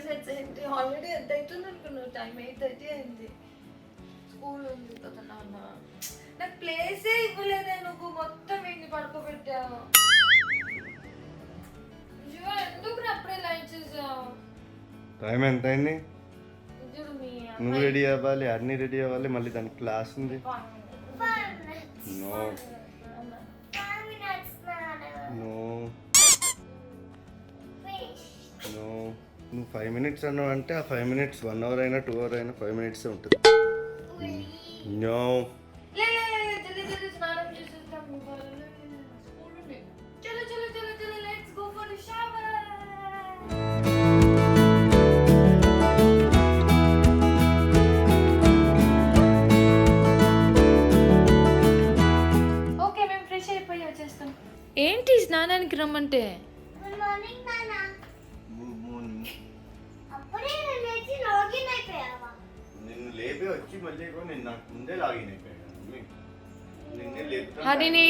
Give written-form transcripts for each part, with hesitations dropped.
Sets ఏంటి already ఎంత అవుతుంది అనుకున్నావు టైం 8:30 అయింది స్కూల్ ఉంది కదా నాన్న నాకు ప్లేసే ఇవ్వలేదే నువ్వు మొత్తం ఏంటి పడుకోబెట్టావు ఎందుకు అప్పుడే లైట్ చేసావు టైం ఎంత అయింది నువ్వు రెడీ అవ్వాలి అన్ని రెడీ అవ్వాలి మళ్ళీ దానికి క్లాస్ ఉంది నో నో నో నువ్వు 5 minutes అన్నావు అంటే ఆ 5 minutes 1 hour అయినా 2 hour అయినా 5 minutes ఉంటుంది నో ఏంటి స్నానానికి రమ్మంటే నిన్ను లేపే వచ్చి మళ్ళీ నేను నాకు ముందే లాగిన్ అయిపోయాను హరిని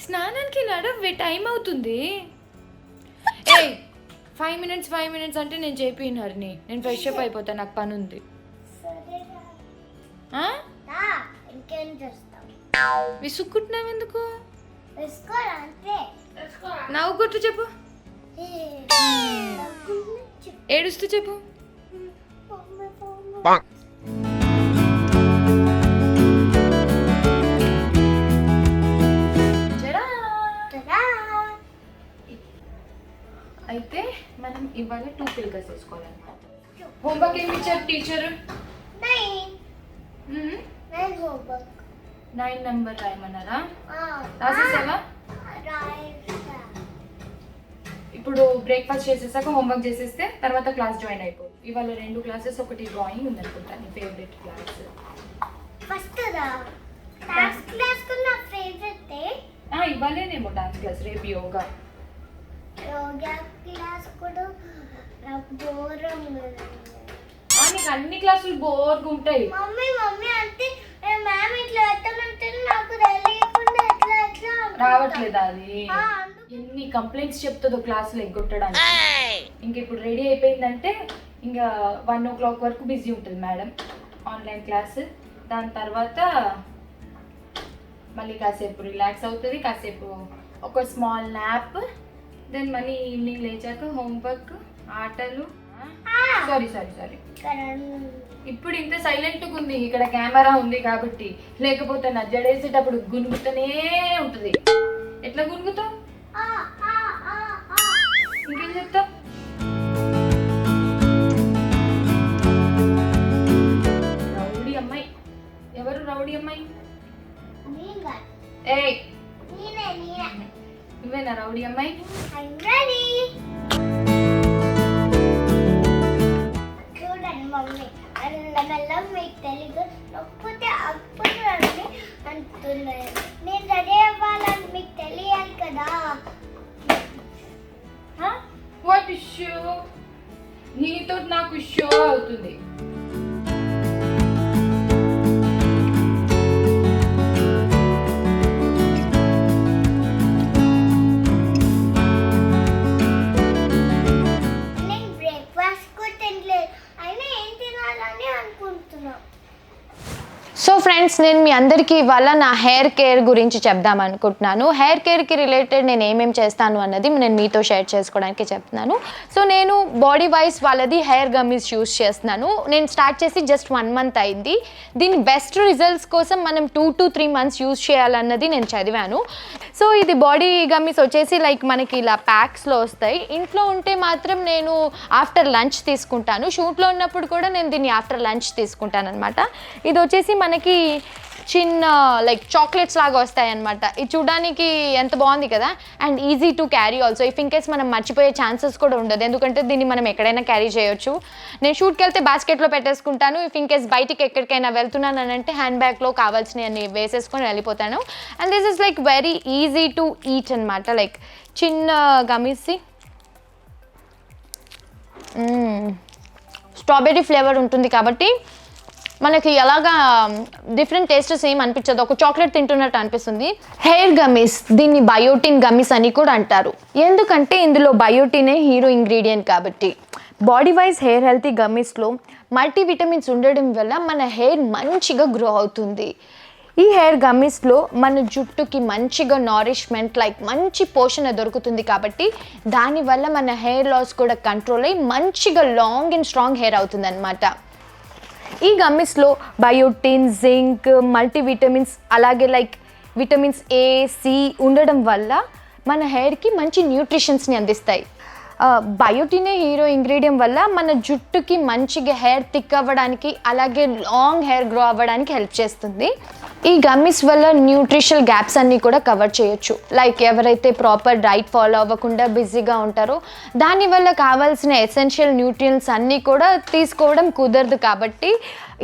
స్నానానికి నడవే టైం అవుతుంది ఏ 5 minutes అంటే నేను చెప్పాను హరిని నేను ఫ్రెష్ అప్ అయిపోతాను నాకు పని ఉంది విసుక్కుంటున్నావు ఎందుకు నవ్వుకుంటూ చెప్పు ఏడుస్తూ చెప్పు అయితే మనం ఇవాళ 2 పిల్కస్ వేసుకోవాలన్నమాట హోంవర్క్ ఏమి ఇచ్చారు టీచర్ 9 నెంబర్ రాయమన్నారా రాసేసావా ఇప్పుడు బ్రేక్ఫాస్ట్ చేసేసాక హోంవర్క్ చేసేస్తే తర్వాత క్లాస్ జాయిన్ అయిపోదు ఇవాళ 2 క్లాసెస్ ఒకటి డ్రాయింగ్ ఉందనుకుంటా నీ ఫేవరెట్ క్లాస్ ఇవ్వలేనేమో డాన్స్ క్లాస్ రేపు యోగా నీకు అన్ని క్లాసులు బోర్గా ఉంటాయి రావట్లేదా అది ఎన్ని కంప్లైంట్స్ చెప్తుందో క్లాసులు ఎగ్గొట్టడానికి ఇంక ఇప్పుడు రెడీ అయిపోయిందంటే ఇంకా 1 o'clock వరకు బిజీ ఉంటుంది మేడం ఆన్లైన్ క్లాస్ దాని తర్వాత మళ్ళీ కాసేపు రిలాక్స్ అవుతుంది కాసేపు ఒక స్మాల్ న్యాప్ దెన్ మళ్ళీ ఈవినింగ్ లేచాక హోంవర్క్ ఆటలు సారీ ఇప్పుడు ఇంత సైలెంట్గా ఉంది ఇక్కడ కెమెరా ఉంది కాబట్టి లేకపోతే నా జడేసేటప్పుడు గునుగుతూనే ఉంటుంది ఎట్లా గునుగుతావు ఇంకేం చెప్తావు రౌడీ అమ్మాయి ఎవరు రౌడీ అమ్మాయి నువ్వేనా రౌడీ అమ్మాయి మీకు తెలుగు లేకపోతే అప్పుడు అంటున్నాను నేను రెడీ అవ్వాలని మీకు తెలియాలి కదా వాట్ ఇష్యూ నీతో నాకు ఇష్యూ అవుతుంది సో ఫ్రెండ్స్ నేను మీ అందరికీ ఇవాళ నా హెయిర్ కేర్ గురించి చెప్దాం అనుకుంటున్నాను హెయిర్ కేర్కి రిలేటెడ్ నేను ఏమేమి చేస్తాను అన్నది నేను మీతో షేర్ చేసుకోవడానికి చెప్తున్నాను సో నేను బాడీ వైజ్ వాళ్ళది హెయిర్ గమ్మీస్ యూస్ చేస్తున్నాను నేను స్టార్ట్ చేసి జస్ట్ 1 month అయింది దీని బెస్ట్ రిజల్ట్స్ కోసం మనం 2 to 3 months యూస్ చేయాలన్నది నేను చదివాను సో ఇది బాడీ గమ్మీస్ వచ్చేసి లైక్ మనకి ఇలా ప్యాక్స్లో వస్తాయి ఇంట్లో ఉంటే మాత్రం నేను ఆఫ్టర్ లంచ్ తీసుకుంటాను షూట్లో ఉన్నప్పుడు కూడా నేను దీన్ని ఆఫ్టర్ లంచ్ తీసుకుంటాను అనమాట ఇది వచ్చేసి మనకి చిన్న లైక్ చాక్లెట్స్ లాగా వస్తాయి అనమాట ఇది చూడడానికి ఎంత బాగుంది కదా and easy to carry also if in case మనం మర్చిపోయే ఛాన్సెస్ కూడా ఉండదు ఎందుకంటే దీన్ని మనం ఎక్కడైనా క్యారీ చేయొచ్చు నేను షూట్కి వెళ్తే బాస్కెట్లో పెట్టేసుకుంటాను ఇఫ్ ఇన్ కేస్ బయటికి ఎక్కడికైనా వెళ్తున్నాను అని అంటే హ్యాండ్ బ్యాగ్లో కావాల్సినవి అన్ని వేసేసుకొని వెళ్ళిపోతాను and this is like very easy to eat అనమాట లైక్ చిన్న గమీసి స్ట్రాబెర్రీ ఫ్లేవర్ ఉంటుంది కాబట్టి మనకి ఎలాగా డిఫరెంట్ టేస్టెస్ ఏం అనిపించదు ఒక చాక్లెట్ తింటున్నట్టు అనిపిస్తుంది హెయిర్ గమ్మీస్ దీన్ని బయోటిన్ గమ్మీస్ అని కూడా అంటారు ఎందుకంటే ఇందులో బయోటినే హీరో ఇంగ్రీడియంట్ కాబట్టి బాడీ వైజ్ హెయిర్ హెల్తీ గమ్మీస్లో మల్టీవిటమిన్స్ ఉండడం వల్ల మన హెయిర్ మంచిగా గ్రో అవుతుంది. ఈ హెయిర్ గమ్మీస్లో మన జుట్టుకి మంచిగా నారిష్మెంట్ లైక్ మంచి పోషణ దొరుకుతుంది కాబట్టి దానివల్ల మన హెయిర్ లాస్ కూడా కంట్రోల్ అయ్యి మంచిగా లాంగ్ అండ్ స్ట్రాంగ్ హెయిర్ అవుతుంది అన్నమాట. ఈ గమ్మీస్లో బయోటిన్, జింక్, మల్టీవిటమిన్స్ అలాగే లైక్ విటమిన్స్ A, C ఉండడం వల్ల మన హెయిర్కి మంచి న్యూట్రిషన్స్ని అందిస్తాయి. బయోటినే హీరో ఇంగ్రీడియంట్ వల్ల మన జుట్టుకి మంచిగా హెయిర్ థిక్ అవ్వడానికి అలాగే లాంగ్ హెయిర్ గ్రో అవ్వడానికి హెల్ప్ చేస్తుంది. ఈ గమ్మీస్ వల్ల న్యూట్రిషనల్ గ్యాప్స్ అన్నీ కూడా కవర్ చేయొచ్చు. లైక్ ఎవరైతే ప్రాపర్ డైట్ ఫాలో అవ్వకుండా బిజీగా ఉంటారో దానివల్ల కావాల్సిన ఎసెన్షియల్ న్యూట్రియంట్స్ అన్నీ కూడా తీసుకోవడం కుదరదు కాబట్టి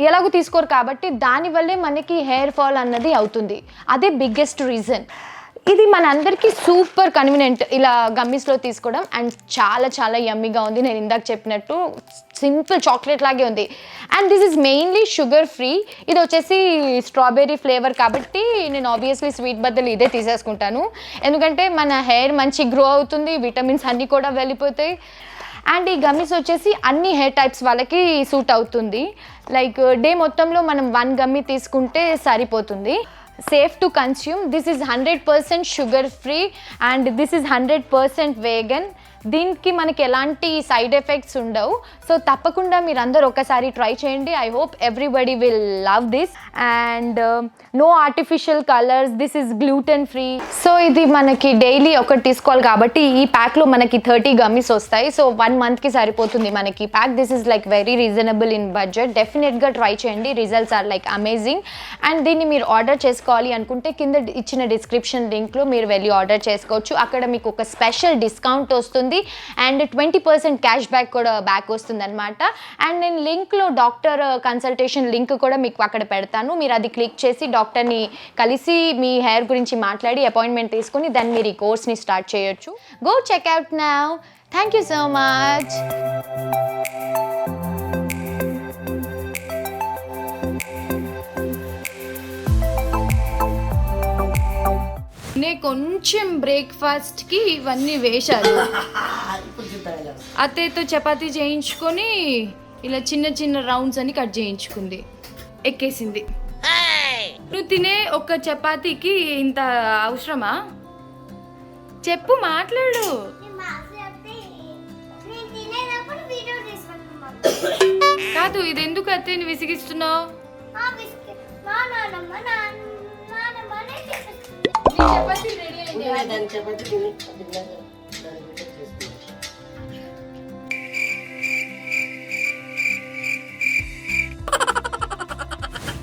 ఎలాగో తీసుకోరు కాబట్టి దానివల్లే మనకి హెయిర్ ఫాల్ అన్నది అవుతుంది. అదే బిగ్గెస్ట్ రీజన్. ఇది మన అందరికీ సూపర్ కన్వీనియంట్ ఇలా గమ్మీస్లో తీసుకోవడం అండ్ చాలా చాలా యమ్మీగా ఉంది. నేను ఇందాక చెప్పినట్టు సింపుల్ చాక్లెట్ లాగే ఉంది and this is mainly sugar free. ఇది వచ్చేసి స్ట్రాబెర్రీ ఫ్లేవర్ కాబట్టి నేను ఆబ్వియస్లీ స్వీట్ బదులు ఇదే తీసేసుకుంటాను. ఎందుకంటే మన హెయిర్ మంచి గ్రో అవుతుంది, విటమిన్స్ అన్నీ కూడా వెళ్ళిపోతాయి అండ్ ఈ గమ్మీస్ వచ్చేసి అన్ని హెయిర్ టైప్స్ వాళ్ళకి సూట్ అవుతుంది. లైక్ డే మొత్తంలో మనం 1 గమ్మీ తీసుకుంటే సరిపోతుంది. Safe to consume. This is 100% sugar free and this is 100% vegan. దీనికి మనకి ఎలాంటి సైడ్ ఎఫెక్ట్స్ ఉండవు. సో తప్పకుండా మీరు అందరూ ఒకసారి ట్రై చేయండి. I hope everybody will love this and no artificial colours. This is gluten free. So ఇది మనకి డైలీ ఒకటి తీసుకోవాలి కాబట్టి ఈ ప్యాక్లో మనకి 30 గమ్మీస్ వస్తాయి. సో 1 మంత్కి సరిపోతుంది మనకి pack. This is like very reasonable in budget. డెఫినెట్గా ట్రై చేయండి. Results are like amazing. And దీన్ని మీరు ఆర్డర్ చేసుకోవాలి అనుకుంటే కింద ఇచ్చిన డిస్క్రిప్షన్ లింక్లో మీరు వెళ్ళి ఆర్డర్ చేసుకోవచ్చు. అక్కడ మీకు ఒక స్పెషల్ డిస్కౌంట్ వస్తుంది అండ్ 20% క్యాష్ బ్యాక్ కూడా బ్యాక్ వస్తుంది అనమాట. అండ్ నేను లింక్లో డాక్టర్ కన్సల్టేషన్ లింక్ కూడా మీకు అక్కడ పెడతాను. మీరు అది క్లిక్ చేసి డాక్టర్ని కలిసి మీ హెయిర్ గురించి మాట్లాడి అపాయింట్మెంట్ తీసుకొని దాన్ని మీరు ఈ కోర్స్ని స్టార్ట్ చేయొచ్చు. Go check out now. Thank you so much. కొంచెం బ్రేక్ఫాస్ట్కి ఇవన్నీ వేశారు. అత్తయ్యతో చపాతీ చేయించుకొని ఇలా చిన్న చిన్న రౌండ్స్ అని కట్ చేయించుకుంది. ఎక్కేసింది. నువ్వు తినే ఒక చపాతీకి ఇంత అవసరమా? చెప్పు, మాట్లాడు. కాదు, ఇది ఎందుకు అత్తయ్యని విసిగిస్తున్నావు? చపాతీ రెడీ అయింది.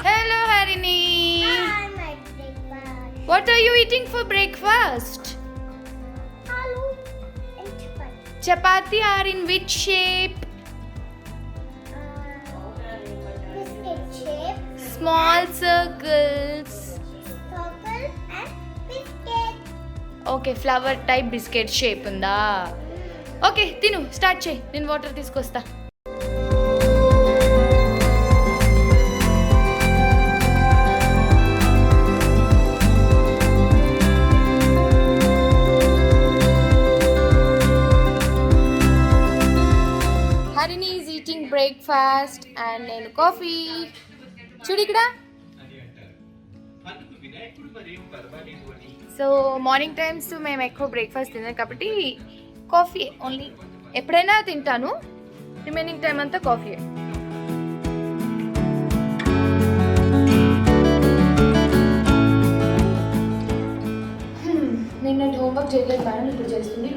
Hello Harini. Hi, my breakfast. What are you eating for breakfast? Aloo and chapati. Chapati are in which shape? Biscuit shape. Small circles. Circle and biscuit. Okay, flower type biscuit shape ఉందా? Okay, తిను, start చేయి. నేను water తీసుకొస్తా. Harini is eating breakfast and నేను coffee. చూడు ఇక్కడ. So morning times మేము ఎక్కువ బ్రేక్ఫాస్ట్ తిన్నాం కాబట్టి కాఫీ ఓన్లీ. ఎప్పుడైనా తింటాను, రిమైనింగ్ టైం అంతా కాఫీ. నిన్న హోంవర్క్ చేయలేదు మేడం, ఇప్పుడు చేస్తుంది.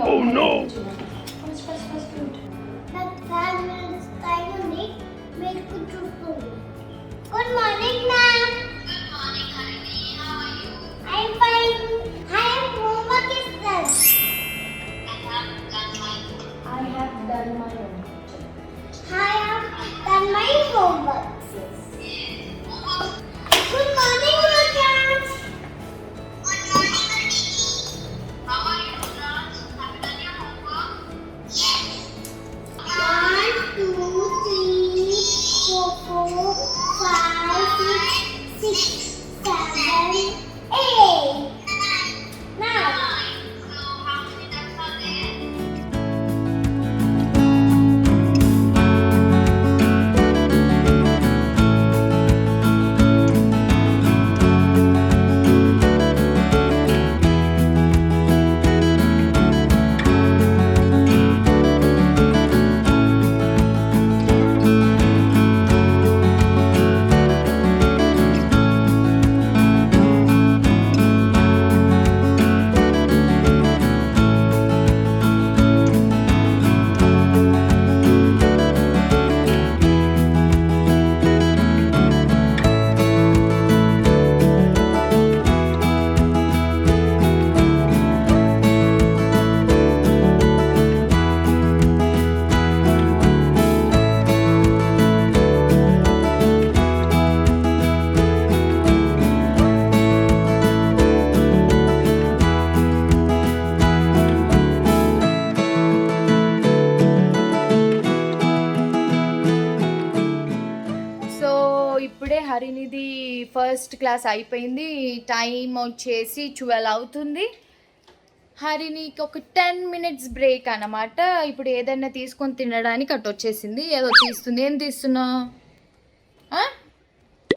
Good morning, ma'am. Good morning, Harini. How are you? I'm fine. Hi, homework is done. I have done my I have done my homework. I have done my homework. Good morning, Raj. Good morning, Harini. How are you, Raj? Have you done your homework? Yes. 1, 2, 3, 4, 5, 6, 7, 8, 9. So, how many ducks are there? First class అయిపోయింది. Time వచ్చేసి 12 అవుతుంది. హరినికి ఒక 10 minutes break అన్నమాట. ఇప్పుడు ఏదైనా తీసుకొని తినడానికి అటు వచ్చేసింది. ఏదో తీస్తుంది. ఏం తీస్తున్నావు?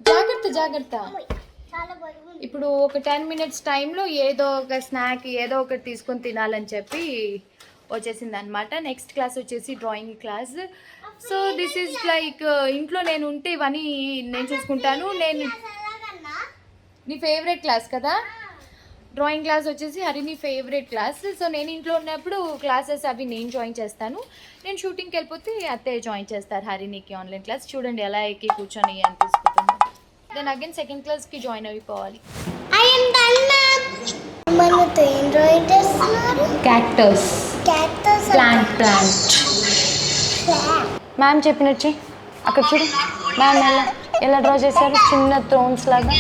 జాగ్రత్త జాగ్రత్త. చాలా బరువు. ఇప్పుడు ఒక 10 minutes టైంలో ఏదో ఒక స్నాక్ ఏదో ఒకటి తీసుకొని తినాలని చెప్పి వచ్చేసింది అనమాట. నెక్స్ట్ క్లాస్ వచ్చేసి drawing class. So this is like ఇంట్లో నేను ఉంటే ఇవన్నీ నేను చూసుకుంటాను. నేను నీ ఫేవరెట్ క్లాస్ కదా డ్రాయింగ్ క్లాస్ వచ్చేసి హరిని ఫేవరెట్ క్లాస్. సో నేను ఇంట్లో ఉన్నప్పుడు క్లాసెస్ అవి నేను జాయిన్ చేస్తాను. నేను షూటింగ్కి వెళ్ళిపోతే అత్తయ్య జాయిన్ చేస్తారు హరినికి ఆన్లైన్ క్లాస్. చూడండి ఎలా ఎక్కి కూర్చొని అని తీసుకుంటాను. దెన్ అగైన్ సెకండ్ క్లాస్కి జాయిన్ అయిపోవాలి. మనతో ఏం డ్రాయింగ్ చేస్తున్నారు? క్యాక్టస్ క్యాక్టస్ ప్లాంట్ మ్యామ్ చెప్పినట్టు అక్కడ చూడు మ్యామ్ ఎలా డ్రా చేశారు చిన్న థ్రోన్స్ లాగా.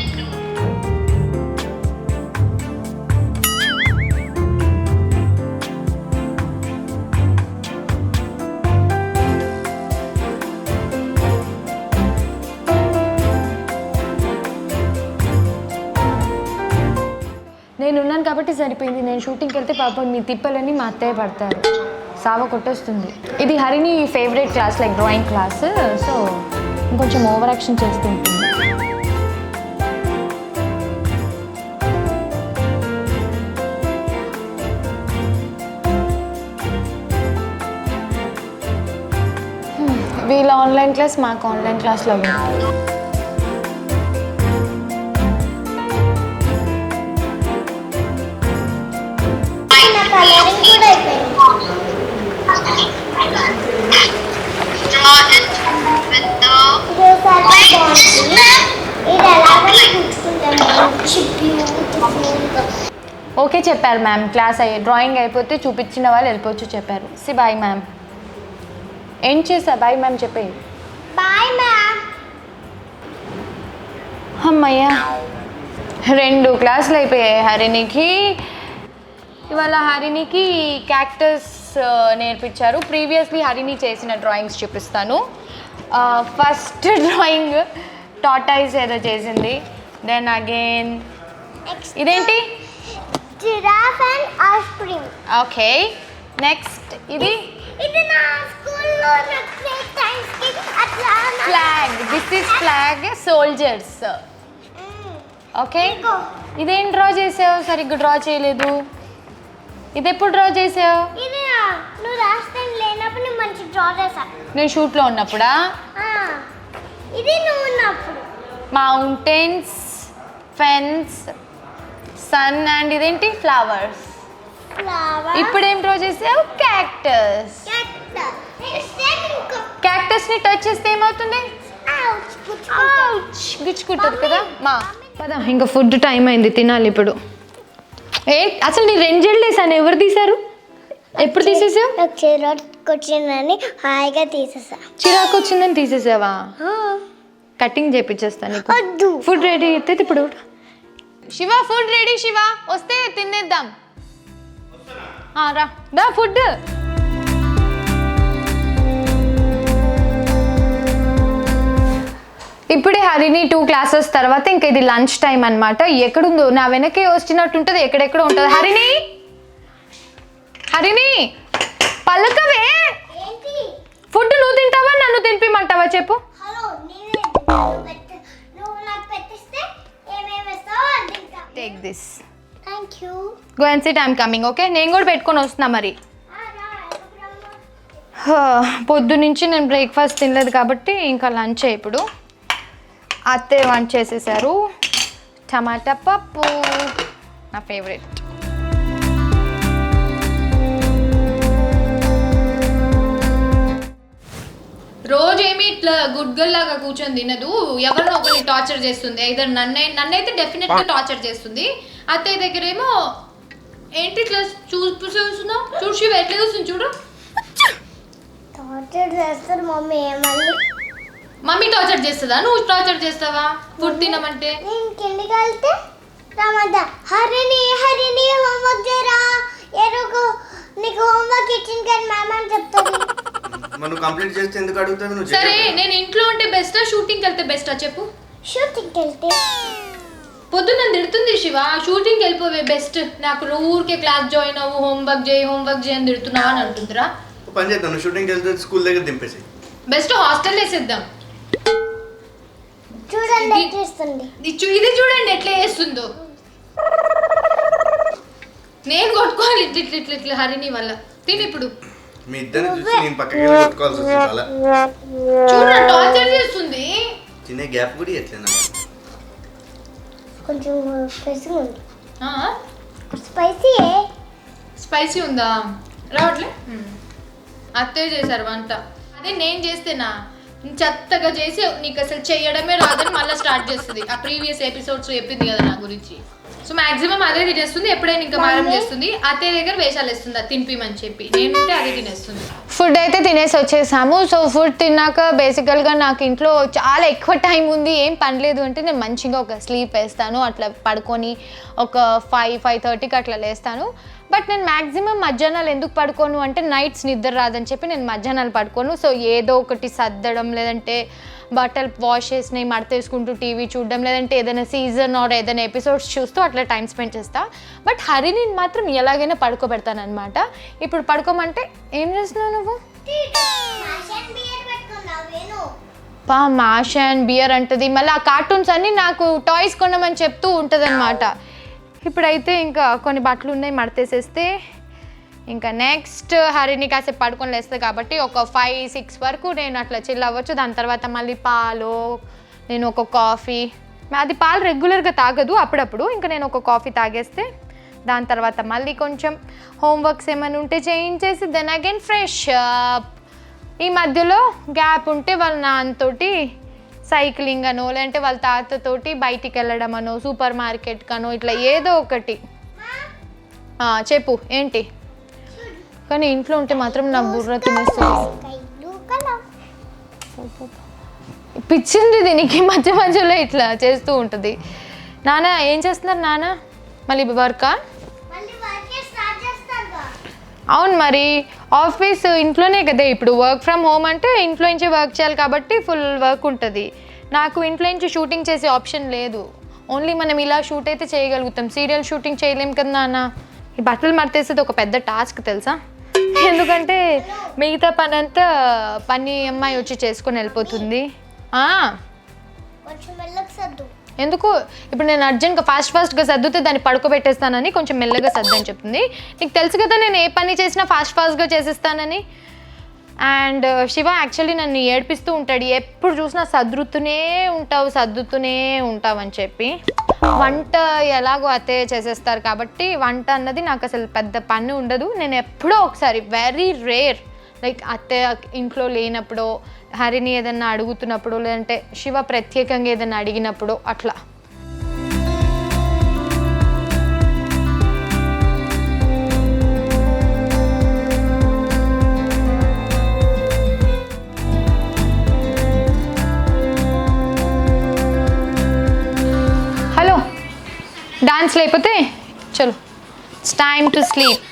నేను ఉన్నాను కాబట్టి సరిపోయింది. నేను షూటింగ్కి వెళ్తే పాపం మీ తిప్పలని మా అత్తయ్య పడతారు. సావ కొట్టేస్తుంది. ఇది హరిని favourite class like drawing class. So ఇంకొంచెం ఓవర్ యాక్షన్ చేస్తూ ఉంటుంది. వీళ్ళ ఆన్లైన్ క్లాస్ మాకు ఆన్లైన్ క్లాస్లో ఉంది. కలరింగ్ కూడా అయిపోయింది. Draw it with the ఇది ఎలాగైనా కూర్చుంటాను. ఓకే చెప్పారు మ్యామ్. క్లాస్ డ్రాయింగ్ అయిపోతే చూపించిన వాళ్ళు వెళ్ళిపోవచ్చు చెప్పారు. See bye ma'am. ఏం చేసా బాయ్ మ్యామ్ చెప్పేయి. Bye ma'am. అమ్మయ్యా 2 క్లాసులు అయిపోయాయి హరినికి. ఇవాళ హరినికి క్యాక్టస్ నేర్పించారు. ప్రీవియస్లీ హరిని చేసిన డ్రాయింగ్స్ చూపిస్తాను. ఫస్ట్ డ్రాయింగ్ టార్టాయిస్ ఏదో చేసింది. దెన్ అగైన్ ఇదేంటి giraffe and ice cream. Okay next ఇది నా స్కూల్లో క్రికెట్ టైమ్స్ కి అట్లా flag. This is flag soldiers. Okay ఇదేం డ్రా చేసావు? సరిగ్గా డ్రా చేయలేదు. ఇది ఎప్పుడు డ్రా చేసావు? ఇది నువ్వు రాస్తే లేనప్పుడు నేను మంచి డ్రా చేసా. నేను షూట్లో ఉన్నప్పుడా? ఇది నువ్వు ఉన్నప్పుడు. మౌంటైన్స్, ఫెన్స్, సన్ అండ్ ఇదేంటి ఫ్లవర్స్. ఫ్లవర్. ఇప్పుడు ఏం డ్రా చేసావు? క్యాక్టస్. క్యాక్టస్ ని టచ్ చేస్తే ఏమవుతుంది? గుచ్చుకుంటుంది కదా మా పద. ఇంకా ఫుడ్ టైం అయింది, తినాలి ఇప్పుడు. అసలు నీ 2 జడలు వేసాను, ఎవరు తీశారు? ఎప్పుడు తీసేసావు? నాకు చిరాకు వచ్చిందని హాయిగా తీసేసా. చిరాకు వచ్చిందని తీసేసావా? కటింగ్ చేపించేస్తాను నీకు. వద్దు. ఫుడ్ రెడీ అయితే ఇప్పుడు శివ ఫుడ్ రెడీ. శివ వస్తే తినేద్దాం. రా దా ఫుడ్. ఇప్పుడే హరిని 2 క్లాసెస్ తర్వాత ఇంకా ఇది లంచ్ టైం అనమాట. ఎక్కడుందో నా వెనకే వచ్చినట్టు ఉంటుంది, ఎక్కడెక్కడ ఉంటుంది. హరిని హరిని పలకవే. ఫుడ్ నువ్వు తింటావా నన్ను తినిపిమంటావా చెప్పు? Take this. Thank you. Go and SIT. I'm coming. Okay నేను కూడా పెట్టుకొని వస్తున్నా. మరి పొద్దు నుంచి నేను బ్రేక్ఫాస్ట్ తినలేదు కాబట్టి ఇంకా లంచ్ ఇప్పుడు. అత్తే వంట చేసేసారు. టమాటా పప్పు నా ఫేవరెట్. రోజు ఏమి ఇట్లా గుడ్ గర్ల్ లాగా కూర్చొని తినదు. ఎవరినో ఒకరిని టార్చర్ చేస్తుంది. ఐదర్ నన్నైతే డెఫినెట్గా టార్చర్ చేస్తుంది. అత్తయ్య దగ్గర ఏమో ఏంటి ఇట్లా చూస్తున్నావు? చూసి ఎట్లా చూస్తుంది చూడు. టార్చర్ చేస్తారు మమ్మీ. మమ్మీ టార్చర్ చేస్తుందా? నువ్వు టార్చర్ చేస్తావా ఫుడ్ తినమంటే? నేను కిందికి వెళ్తే రమద హరిని హరిని హోంవర్క్ చేయరా, ఏదో నీకు హోంవర్క్ ఇచ్చింది కానీ మ్యామ్ అని చెప్తాను. మనం కంప్లీట్ చేస్తే ఎందుకు అడుగుతావు? నువ్వు సరే నేను ఇంట్లో ఉంటే బెస్టా షూటింగ్కి వెళ్తే బెస్టా చెప్పు? షూటింగ్కి వెళ్తే పొద్దున్న తిడుతుంది శివ, షూటింగ్కి వెళ్ళిపోవే బెస్ట్, నాకు ఊరికే క్లాస్ జాయిన్ అవ్వు, హోంవర్క్ చేయి అని తిడుతున్నావా అని అంటుందిరా. పని చేద్దాం, షూటింగ్కి వెళ్తే స్కూల్ దగ్గర దింపేసి బెస్ట్ హాస్టల్ వేసేద్దాం. చూడండి చేస్తుంది. ఇది చూడండి ఎట్లా వేస్తుందో. నేను కొట్టుకోవాలి ఇట్లా హరిని వల్ల. తిని ఇప్పుడు మీ ఇద్దరిని చూసి నేను పక్కకి వెళ్ళి కొట్టుకోవాల్సి వస్తుంది. అలా చూడండి టార్చర్ చేస్తుంది. తినే గ్యాప్ కూడా ఎట్లేనా కొంచెం స్పైసీ ఉంది. స్పైసీ స్పైసీ ఉందా? రావట్లే. అత్తయ్య చేశారు వంట. అదే నేను చేస్తేనా చెత్తగా చేసి నీకు అసలు చేయడమే రాదని మళ్ళీ స్టార్ట్ చేస్తుంది. ఆ ప్రీవియస్ ఎపిసోడ్స్ చెప్పింది కదా నా గురించి. సో మాక్సిమం అదే తినేస్తుంది. ఎప్పుడైనా ఇంకా మారం చేస్తుంది. అత్తయ్య దగ్గర వేషాలు వేస్తుంది అది తినిపిమని చెప్పి. నేనుంటే అదే తినేస్తుంది. ఫుడ్ అయితే తినేసి వచ్చేసాము. సో ఫుడ్ తిన్నాక బేసికల్గా నాకు ఇంట్లో చాలా ఎక్కువ టైం ఉంది, ఏం పని లేదు అంటే నేను మంచిగా ఒక స్లీప్ వేస్తాను. అట్లా పడుకొని ఒక 5-5:30కి అట్లా లేస్తాను. బట్ నేను మ్యాక్సిమం మధ్యాహ్నాలు ఎందుకు పడుకోను అంటే నైట్స్ నిద్ర రాదని చెప్పి నేను మధ్యాహ్నాలు పడుకోను. సో ఏదో ఒకటి సర్దడం, లేదంటే బట్టలు వాష్ చేసినవి మడతేసుకుంటూ టీవీ చూడడం, లేదంటే ఏదైనా సీజన్ ఆర్ ఏదైనా ఎపిసోడ్స్ చూస్తూ అట్లా టైం స్పెండ్ చేస్తా. బట్ హరిని మాత్రం ఎలాగైనా పడుకోబెడతాను అనమాట. ఇప్పుడు పడుకోమంటే ఏం చేస్తున్నావు నువ్వు? మాష్ అండ్ బియర్ అంటది. మళ్ళీ ఆ కార్టూన్స్ అన్నీ నాకు టాయ్స్ కొనమని చెప్తూ ఉంటుంది అనమాట. ఇప్పుడైతే ఇంకా కొన్ని బట్టలు ఉన్నాయి మడతేసేస్తే ఇంకా నెక్స్ట్ హరిని కాసేపు పడుకొని లేస్తుంది కాబట్టి ఒక 5-6 వరకు నేను అట్లా చిల్ అవ్వచ్చు. దాని తర్వాత మళ్ళీ పాలు, నేను ఒక కాఫీ, అది పాలు రెగ్యులర్గా తాగదు అప్పుడప్పుడు, ఇంకా నేను ఒక కాఫీ తాగేస్తే దాని తర్వాత మళ్ళీ కొంచెం హోంవర్క్స్ ఏమైనా ఉంటే చేయించేసి దెన్ అగైన్ ఫ్రెష్ అప్. ఈ మధ్యలో గ్యాప్ ఉంటే వాళ్ళ నాన్నతోటి సైక్లింగ్ అనో, లేదంటే వాళ్ళ తాతతోటి బయటికి వెళ్ళడం అనో, సూపర్ మార్కెట్ కనో, ఇట్లా ఏదో ఒకటి. చెప్పు ఏంటి? కానీ ఇంట్లో ఉంటే మాత్రం నా బుర్ర తినేస్తుంది. పిచ్చింది దీనికి, మధ్య మధ్యలో ఇట్లా చేస్తూ ఉంటుంది. నాన్న ఏం చేస్తున్నారు నాన్న? మళ్ళీ వర్కా? అవును మరి, ఆఫీస్ ఇంట్లోనే కదా ఇప్పుడు. వర్క్ ఫ్రమ్ హోమ్ అంటే ఇంట్లో నుంచి వర్క్ చేయాలి కాబట్టి ఫుల్ వర్క్ ఉంటుంది. నాకు ఇంట్లో నుంచి షూటింగ్ చేసే ఆప్షన్ లేదు. ఓన్లీ మనం ఇలా షూట్ అయితే చేయగలుగుతాం, సీరియల్ షూటింగ్ చేయలేం కదా నాన్న. ఈ బట్టలు మడతేసేది ఒక పెద్ద టాస్క్ తెలుసా, ఎందుకంటే మిగతా పని అంతా పని అమ్మాయి వచ్చి చేసుకొని వెళ్ళిపోతుంది. ఎందుకు ఇప్పుడు నేను అర్జెంట్గా ఫాస్ట్గా సర్దుతే దాన్ని పడుకోబెట్టేస్తానని కొంచెం మెల్లగా సర్దని చెప్తుంది. నీకు తెలుసు కదా నేను ఏ పని చేసినా ఫాస్ట్గా చేసేస్తానని. అండ్ శివ యాక్చువల్లీ నన్ను ఏడిపిస్తూ ఉంటాడు, ఎప్పుడు చూసినా సర్దుతూనే ఉంటావు అని చెప్పి. వంట ఎలాగో అతే చేసేస్తారు కాబట్టి వంట అన్నది నాకు అసలు పెద్ద పని ఉండదు. నేను ఎప్పుడో ఒకసారి, వెరీ రేర్, లైక్ అత్తయ్య ఇంట్లో లేనప్పుడు, హరిని ఏదన్నా అడుగుతున్నప్పుడు, లేదంటే శివ ప్రత్యేకంగా ఏదన్నా అడిగినప్పుడు అట్లా. హలో, డాన్స్ లేకపోతే చలో, ఇట్స్ టైమ్ టు స్లీప్.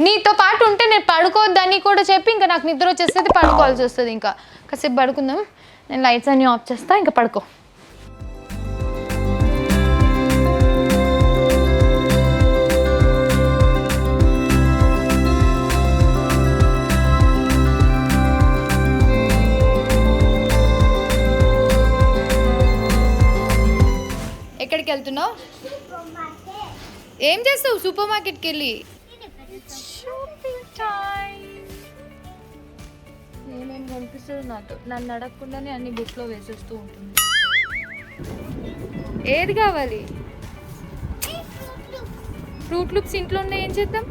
నీతో పాటు ఉంటే నేను పడుకోవద్దని కూడా చెప్పి ఇంకా నాకు నిద్ర వచ్చేస్తుంది, పడుకోవాల్సి వస్తుంది. ఇంకా కాసేపు పడుకుందాం, నేను లైట్స్ అన్నీ ఆఫ్ చేస్తా, ఇంకా పడుకో. ఎక్కడికి వెళ్తున్నావు? ఏం చేస్తావు సూపర్ మార్కెట్కి వెళ్ళి? ఏమేమి కనిపిస్తుంది నాతో, నన్ను అడగకుండానే అన్ని బుక్లో వేసేస్తూ ఉంటుంది. ఏది కావాలి? ఫ్రూట్ లూప్స్ ఇంట్లో ఉన్నాయి, ఏం చేద్దాం?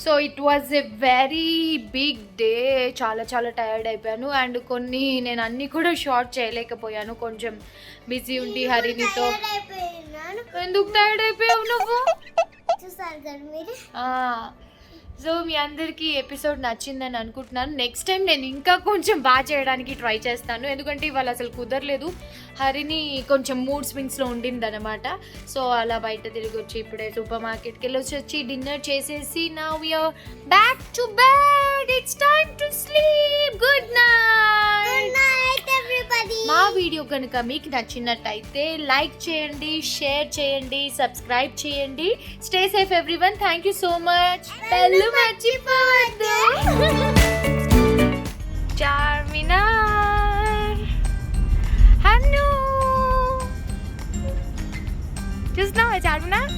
So it was a very big day. చాలా టైర్డ్ అయిపోయాను. అండ్ కొన్ని నేను అన్నీ కూడా షార్ట్ చేయలేకపోయాను, కొంచెం బిజీ ఉండి హరినితో. ఎందుకు టైర్డ్ అయిపోయావు నువ్వు? సో మీ అందరికీ ఎపిసోడ్ నచ్చిందని అనుకుంటున్నాను. నెక్స్ట్ టైం నేను ఇంకా కొంచెం బాగా చేయడానికి ట్రై చేస్తాను, ఎందుకంటే ఇవాళ అసలు కుదరలేదు. హరిని కొంచెం మూడ్ స్వింగ్స్లో ఉండిందనమాట. సో అలా బయట తిరిగి వచ్చి ఇప్పుడే సూపర్ మార్కెట్కి వెళ్ళి వచ్చి డిన్నర్ చేసేసి now we are back to bed. It's time to sleep. Good night everybody. మా వీడియో కనుక మీకు నచ్చినట్టయితే లైక్ చేయండి, షేర్ చేయండి, సబ్స్క్రైబ్ చేయండి. Stay safe everyone. Thank you so much. Bell మర్చిపోవద్దు. చార్మినార్ హన్ను చూస్తున్నావా చార్మినార్?